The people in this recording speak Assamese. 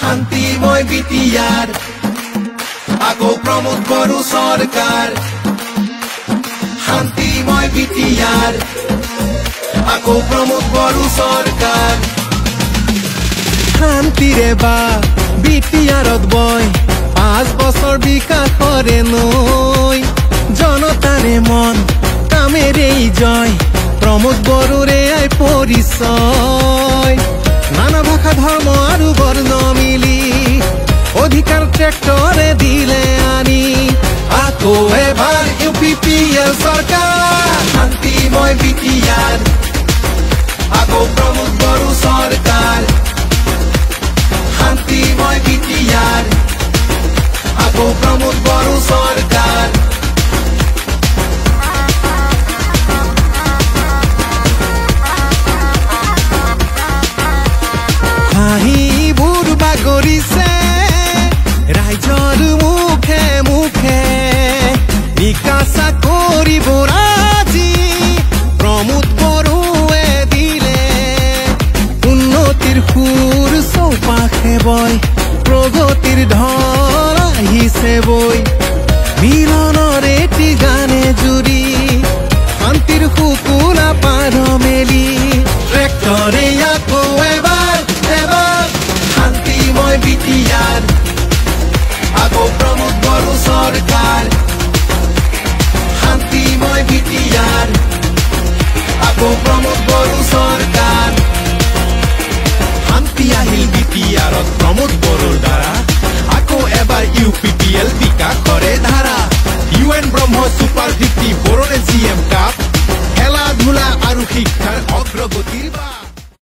শান্তিময় বিটিআৰ আকৌ প্ৰমোদ বড়ো সৰকাৰ শান্তিময় বিটিআৰ আকৌ প্ৰমোদ বড়ো সৰকাৰ শান্তিৰে বা বিটিআৰত বয় 5 বছৰ বিকাশৰে নৈ জনতাৰে মন কামেৰেই জয় প্ৰমোদ বড়োৰে আই পৰিচয় নানা ভাষা ধৰ্ম আৰু বৰ্ণ মিলি অধিকাৰ ট্ৰেক্টৰে দিলে আনি আকৌ এবাৰ ইউপিপিএল সৰকাৰ শান্তিময় বিটিআৰ আকৌ প্ৰমোদ বড়ো সৰকাৰ শান্তিময় বিটিআৰ আকৌ প্ৰমোদ বড়ো সৰকাৰ হাঁহিবোৰ বাগৰিছে ৰাইজৰ মুখে মুখে নিকাচা কৰিব আজি প্ৰমোদ বড়োৱে দিলে উন্নতিৰ সুৰ চৌপাশে বয় প্ৰগতিৰ ঢল আহিছে বৈ মিলনৰ এটি গানে জুৰি শান্তিৰ সুকুলা পাৰ মেলি ট্ৰেক্টৰে আকৌ এবাৰ শান্তিময় বিটিআৰ আকৌ প্ৰমোদ বড়ো সৰকাৰ শান্তিময় বিটিআৰ আকৌ প্ৰমোদ বড়ো সৰকাৰ শান্তি আহিল বিটিআৰত প্ৰমোদ বড়োৰ দ্বাৰা আকৌ এবাৰ ইউপিপিএল বিকাশৰে ধাৰা UN ব্ৰহ্ম সুপাৰ 50 বড়োলেণ্ড CM কাপ খেলা ধূলা আৰু শিক্ষাৰ অগ্ৰগতিৰ